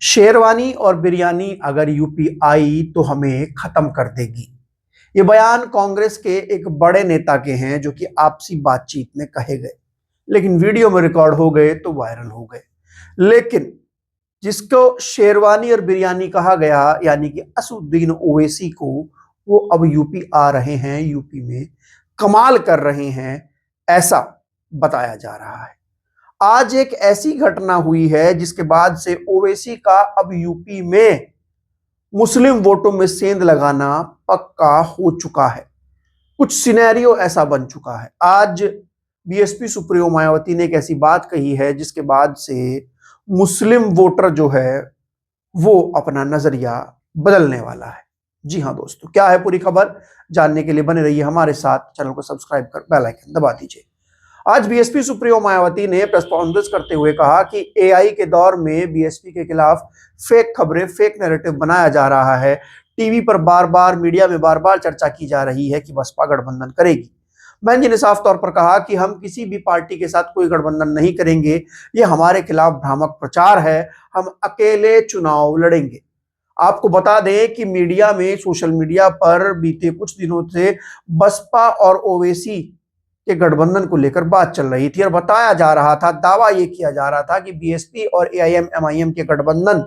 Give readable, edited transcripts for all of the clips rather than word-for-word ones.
शेरवानी और बिरयानी अगर यूपी आई तो हमें खत्म कर देगी। ये बयान कांग्रेस के एक बड़े नेता के हैं जो कि आपसी बातचीत में कहे गए, लेकिन वीडियो में रिकॉर्ड हो गए तो वायरल हो गए। लेकिन जिसको शेरवानी और बिरयानी कहा गया, यानी कि असुद्दीन ओवैसी को, वो अब यूपी आ रहे हैं, यूपी में कमाल कर रहे हैं, ऐसा बताया जा रहा है। आज एक ऐसी घटना हुई है जिसके बाद से ओवैसी का अब यूपी में मुस्लिम वोटों में सेंध लगाना पक्का हो चुका है। कुछ सिनेरियो ऐसा बन चुका है। आज बीएसपी सुप्रीमो मायावती ने एक ऐसी बात कही है जिसके बाद से मुस्लिम वोटर जो है वो अपना नजरिया बदलने वाला है। जी हां दोस्तों, क्या है पूरी खबर जानने के लिए बने रहिए हमारे साथ। चैनल को सब्सक्राइब कर बेल आइकन दबा दीजिए। आज बीएसपी सुप्रीमो मायावती ने प्रेस कॉन्फ्रेंस करते हुए कहा कि एआई के दौर में बीएसपी के खिलाफ फेक खबरें, फेक नैरेटिव बनाया जा रहा है। टीवी पर बार बार, मीडिया में बार बार चर्चा की जा रही है कि बसपा गठबंधन करेगी। बहन जी ने साफ तौर पर कहा कि हम किसी भी पार्टी के साथ कोई गठबंधन नहीं करेंगे, ये हमारे खिलाफ भ्रामक प्रचार है, हम अकेले चुनाव लड़ेंगे। आपको बता दें कि मीडिया में, सोशल मीडिया पर बीते कुछ दिनों से बसपा और ओवैसी के गठबंधन को लेकर बात चल रही थी और बताया जा रहा था, दावा यह किया जा रहा था कि बीएसपी और एआईएम एमआईएम के गठबंधन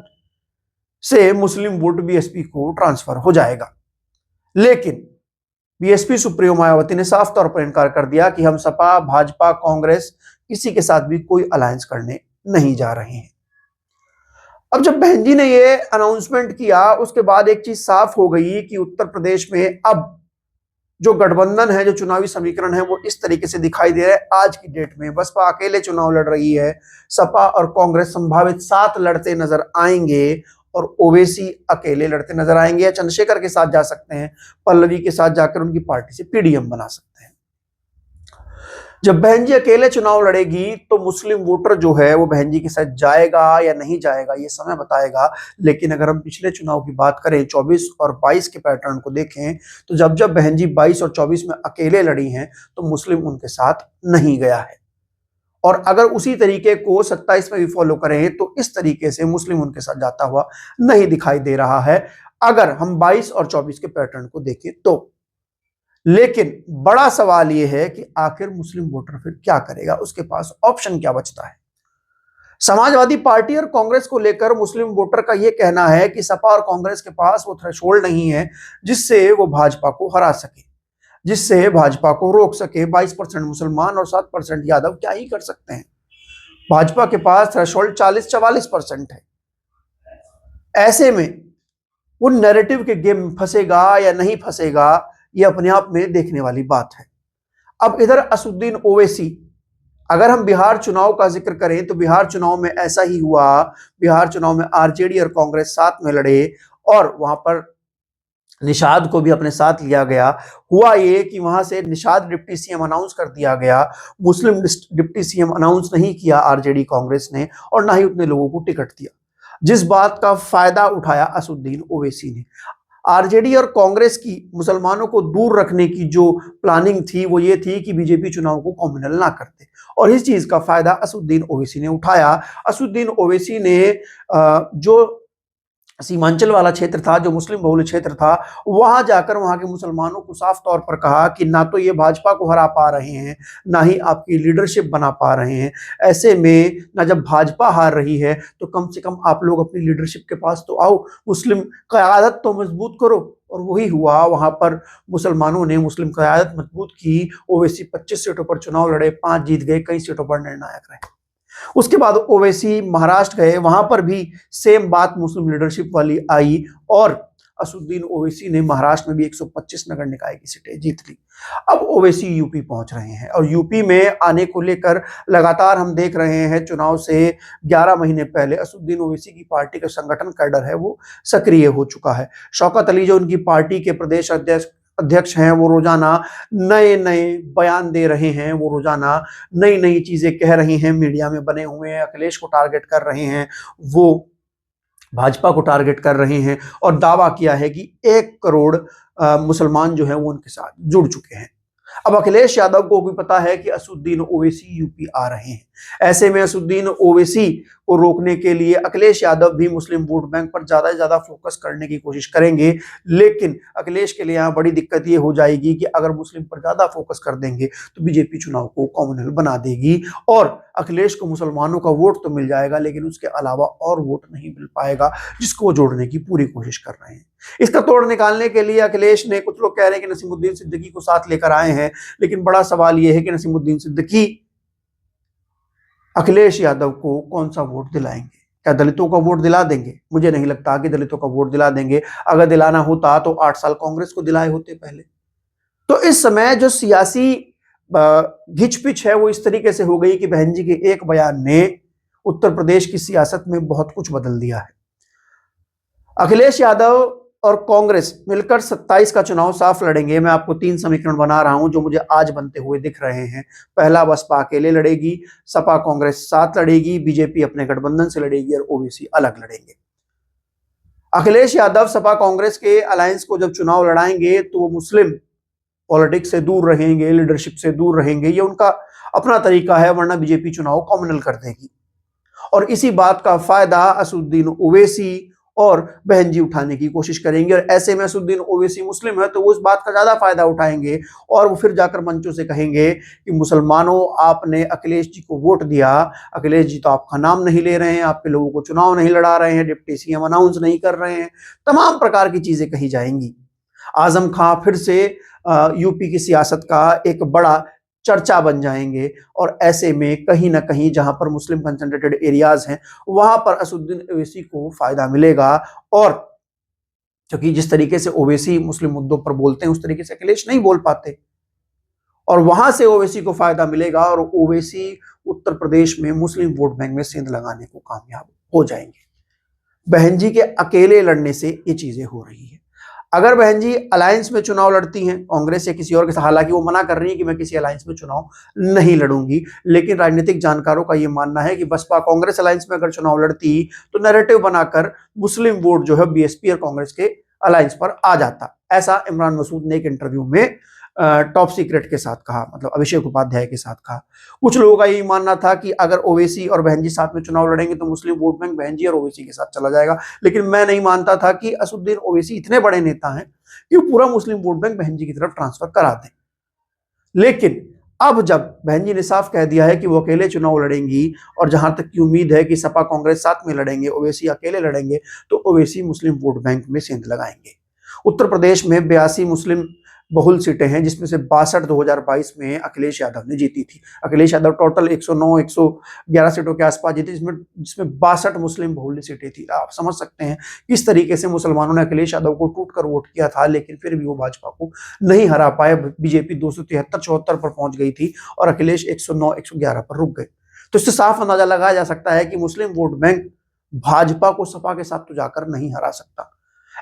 से मुस्लिम वोट बीएसपी को ट्रांसफर हो जाएगा। लेकिन बीएसपी सुप्रीमो मायावती ने साफ तौर पर इनकार कर दिया कि हम सपा, भाजपा, कांग्रेस किसी के साथ भी कोई अलायंस करने नहीं जा रहे हैं। अब जब बहन जी ने ये अनाउंसमेंट किया, उसके बाद एक चीज साफ हो गई कि उत्तर प्रदेश में अब जो गठबंधन है, जो चुनावी समीकरण है, वो इस तरीके से दिखाई दे रहा है। आज की डेट में बसपा अकेले चुनाव लड़ रही है, सपा और कांग्रेस संभावित साथ लड़ते नजर आएंगे और ओवैसी अकेले लड़ते नजर आएंगे, या चंद्रशेखर के साथ जा सकते हैं, पल्लवी के साथ जाकर उनकी पार्टी से पीडीएम बना सकते हैं। जब बहन जी अकेले चुनाव लड़ेगी तो मुस्लिम वोटर जो है वो बहन जी के साथ जाएगा या नहीं जाएगा, ये समय बताएगा। लेकिन अगर हम पिछले चुनाव की बात करें, 24 और 22 के पैटर्न को देखें, तो जब जब बहन जी 22 और 24 में अकेले लड़ी हैं तो मुस्लिम उनके साथ नहीं गया है। और अगर उसी तरीके को 27 में भी फॉलो करें तो इस तरीके से मुस्लिम उनके साथ जाता हुआ नहीं दिखाई दे रहा है, अगर हम 22 और 24 के पैटर्न को देखें तो। लेकिन बड़ा सवाल यह है कि आखिर मुस्लिम वोटर फिर क्या करेगा, उसके पास ऑप्शन क्या बचता है। समाजवादी पार्टी और कांग्रेस को लेकर मुस्लिम वोटर का यह कहना है कि सपा और कांग्रेस के पास वो थ्रेशोल्ड नहीं है जिससे वो भाजपा को हरा सके, जिससे भाजपा को रोक सके। 22% मुसलमान और 7% यादव क्या ही कर सकते हैं। भाजपा के पास थ्रेशोल्ड 40-44% है। ऐसे में वो नैरेटिव के गेम में फंसेगा या नहीं फंसेगा, ये अपने आप में देखने वाली बात है। अब इधर असुद्दीन ओवैसी, अगर हम बिहार चुनाव का जिक्र करें तो बिहार चुनाव में ऐसा ही हुआ। बिहार चुनाव में आरजेडी और कांग्रेस साथ में लड़े और वहां पर निषाद को भी अपने साथ लिया गया। हुआ ये कि वहां से निषाद डिप्टी सीएम अनाउंस कर दिया गया, मुस्लिम डिप्टी सीएम अनाउंस नहीं किया आरजेडी कांग्रेस ने, और ना ही उतने लोगों को टिकट दिया, जिस बात का फायदा उठाया असुद्दीन ओवैसी ने। आरजेडी और कांग्रेस की मुसलमानों को दूर रखने की जो प्लानिंग थी वो ये थी कि बीजेपी चुनाव को कॉम्युनल ना करते, और इस चीज का फायदा असुद्दीन ओवैसी ने उठाया। असुद्दीन ओवैसी ने जो सीमांचल वाला क्षेत्र था, जो मुस्लिम बहुल क्षेत्र था, वहां जाकर वहां के मुसलमानों को साफ तौर पर कहा कि ना तो ये भाजपा को हरा पा रहे हैं, ना ही आपकी लीडरशिप बना पा रहे हैं। ऐसे में ना जब भाजपा हार रही है तो कम से कम आप लोग अपनी लीडरशिप के पास तो आओ, मुस्लिम क़यादत तो मजबूत करो। और वही हुआ, वहां पर मुसलमानों ने मुस्लिम क़यादत मजबूत की। ओवैसी 25 सीटों पर चुनाव लड़े, 5 जीत गए, कई सीटों पर निर्णायक रहे। उसके बाद ओवैसी महाराष्ट्र गए, वहां पर भी सेम बात मुस्लिम लीडरशिप वाली आई और असुद्दीन ओवैसी ने महाराष्ट्र में भी 125 नगर निकाय की सीटें जीत ली। अब ओवैसी यूपी पहुंच रहे हैं और यूपी में आने को लेकर लगातार हम देख रहे हैं, चुनाव से 11 महीने पहले असुद्दीन ओवैसी की पार्टी का संगठन कैडर है वो सक्रिय हो चुका है। शौकत अली जो उनकी पार्टी के प्रदेश अध्यक्ष हैं, वो रोजाना नए नए बयान दे रहे हैं, वो रोजाना नई नई चीजें कह रहे हैं, मीडिया में बने हुए हैं, अखिलेश को टारगेट कर रहे हैं, वो भाजपा को टारगेट कर रहे हैं और दावा किया है कि 1 करोड़ मुसलमान जो है वो उनके साथ जुड़ चुके हैं। अब अखिलेश यादव को भी पता है कि असुद्दीन ओवैसी यूपी आ रहे हैं, ऐसे में असदुद्दीन ओवैसी को रोकने के लिए अखिलेश यादव भी मुस्लिम वोट बैंक पर ज्यादा से ज्यादा फोकस करने की कोशिश करेंगे। लेकिन अखिलेश के लिए यहाँ बड़ी दिक्कत ये हो जाएगी कि अगर मुस्लिम पर ज्यादा फोकस कर देंगे तो बीजेपी चुनाव को कॉमनल बना देगी और अखिलेश को मुसलमानों का वोट तो मिल जाएगा लेकिन उसके अलावा और वोट नहीं मिल पाएगा, जिसको वो जोड़ने की पूरी कोशिश कर रहे हैं। इसका तोड़ निकालने के लिए अखिलेश ने, कुछ लोग कह रहे हैं कि नसीमुद्दीन सिद्दीकी को साथ लेकर आए हैं, लेकिन बड़ा सवाल यह है कि नसीमुद्दीन सिद्दीकी अखिलेश यादव को कौन सा वोट दिलाएंगे? क्या दलितों का वोट दिला देंगे? मुझे नहीं लगता कि दलितों का वोट दिला देंगे। अगर दिलाना होता तो 8 साल कांग्रेस को दिलाए होते पहले। तो इस समय जो सियासी घिचपिच है वो इस तरीके से हो गई कि बहन जी के एक बयान ने उत्तर प्रदेश की सियासत में बहुत कुछ बदल दिया है। अखिलेश यादव और कांग्रेस मिलकर 27 का चुनाव साफ लड़ेंगे। मैं आपको 3 समीकरण बना रहा हूं जो मुझे आज बनते हुए दिख रहे हैं। पहला, बसपा अकेले लड़ेगी, सपा कांग्रेस साथ लड़ेगी, बीजेपी अपने गठबंधन से लड़ेगी और ओबीसी अलग लड़ेंगे। अखिलेश यादव सपा कांग्रेस के अलायंस को जब चुनाव लड़ाएंगे तो वो मुस्लिम पॉलिटिक्स से दूर रहेंगे, लीडरशिप से दूर रहेंगे। ये उनका अपना तरीका है, वरना बीजेपी चुनाव कॉमनल कर देगी। और इसी बात का फायदा असदुद्दीन ओवैसी और बहन जी उठाने की कोशिश करेंगे। और ऐसे में असदुद्दीन ओवैसी मुस्लिम है तो वो इस बात का ज्यादा फायदा उठाएंगे और वो फिर जाकर मंचों से कहेंगे कि मुसलमानों, आपने अखिलेश जी को वोट दिया, अखिलेश जी तो आपका नाम नहीं ले रहे हैं, आपके लोगों को चुनाव नहीं लड़ा रहे हैं, डिप्टी सीएम अनाउंस नहीं कर रहे हैं, तमाम प्रकार की चीजें कही जाएंगी। आजम खां फिर से यूपी की सियासत का एक बड़ा चर्चा बन जाएंगे और ऐसे में कहीं ना कहीं जहां पर मुस्लिम कंसंट्रेटेड एरियाज हैं वहां पर असदुद्दीन ओवैसी को फायदा मिलेगा। और क्योंकि जिस तरीके से ओवैसी मुस्लिम मुद्दों पर बोलते हैं उस तरीके से अखिलेश नहीं बोल पाते और वहां से ओवैसी को फायदा मिलेगा और ओवैसी उत्तर प्रदेश में मुस्लिम वोट बैंक में सेंध लगाने को कामयाब हो जाएंगे। बहन जी के अकेले लड़ने से ये चीजें हो रही है। अगर बहन जी अलायंस में चुनाव लड़ती हैं कांग्रेस या किसी और के साथ, हालांकि वो मना कर रही है कि मैं किसी अलायंस में चुनाव नहीं लड़ूंगी, लेकिन राजनीतिक जानकारों का ये मानना है कि बसपा कांग्रेस अलायंस में अगर चुनाव लड़ती तो नैरेटिव बनाकर मुस्लिम वोट जो है बीएसपी और कांग्रेस के अलायंस पर आ जाता। ऐसा इमरान मसूद ने एक इंटरव्यू में टॉप सीक्रेट के साथ कहा, मतलब अभिषेक उपाध्याय के साथ कहा। कुछ लोगों का यही मानना था कि अगर ओवैसी और बहन जी साथ में चुनाव लड़ेंगे तो मुस्लिम वोट बैंक बहन जी और ओवैसी के साथ चला जाएगा, लेकिन मैं नहीं मानता था कि असदुद्दीन ओवैसी इतने बड़े नेता हैं कि वो पूरा मुस्लिम वोट बैंक बहन जी की तरफ ट्रांसफर करा दें। लेकिन अब जब बहन जी ने साफ कह दिया है कि वो अकेले चुनाव लड़ेंगी और जहां तक की उम्मीद है कि सपा कांग्रेस साथ में लड़ेंगे, ओवैसी अकेले लड़ेंगे, तो ओवैसी मुस्लिम वोट बैंक में सेंध लगाएंगे। उत्तर प्रदेश में 82 मुस्लिम बहुल सीटें हैं जिसमें से 62 2022 में अखिलेश यादव ने जीती थी। अखिलेश यादव टोटल 109 111 सीटों के आसपास जीती, जिसमें 62 मुस्लिम बहुल सीटें थी। आप समझ सकते हैं किस तरीके से मुसलमानों ने अखिलेश यादव को टूट कर वोट किया था, लेकिन फिर भी वो भाजपा को नहीं हरा पाए। बीजेपी 273-74 पर पहुंच गई थी और अखिलेश 109 111 पर रुक गए। तो इससे साफ अंदाजा लगाया जा सकता है कि मुस्लिम वोट बैंक भाजपा को सपा के साथ तो जाकर नहीं हरा सकता।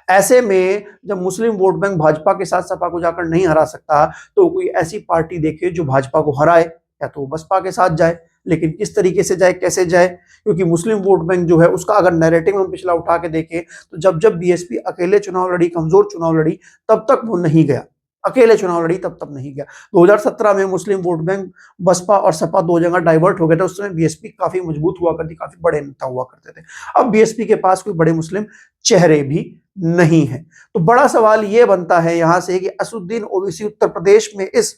ऐसे में जब मुस्लिम वोट बैंक भाजपा के साथ सपा को जाकर नहीं हरा सकता तो कोई ऐसी पार्टी देखे जो भाजपा को हराए, या तो बसपा के साथ जाए, लेकिन किस तरीके से जाए, कैसे जाए, क्योंकि मुस्लिम वोट बैंक जो है उसका अगर नैरेटिव हम पिछला उठा के देखें तो जब बीएसपी अकेले चुनाव लड़ी, कमजोर चुनाव लड़ी, तब तक वो नहीं गया। अकेले चुनाव लड़ी तब नहीं गया। 2017 में मुस्लिम वोट बैंक बसपा और सपा दो जगह डाइवर्ट हो गए थे। उस समय बीएसपी काफी मजबूत हुआ करती, काफी बड़े नेता हुआ करते थे। अब बीएसपी के पास कोई बड़े मुस्लिम चेहरे भी नहीं है। तो बड़ा सवाल यह बनता है यहां से कि असदुद्दीन ओवैसी उत्तर प्रदेश में इस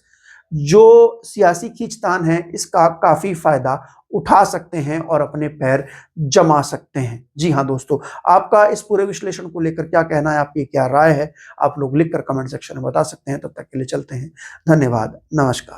जो सियासी खींचतान है इसका काफी फायदा उठा सकते हैं और अपने पैर जमा सकते हैं। जी हाँ दोस्तों, आपका इस पूरे विश्लेषण को लेकर क्या कहना है, आपकी क्या राय है, आप लोग लिखकर कमेंट सेक्शन में बता सकते हैं। तब तक के लिए चलते हैं, धन्यवाद, नमस्कार।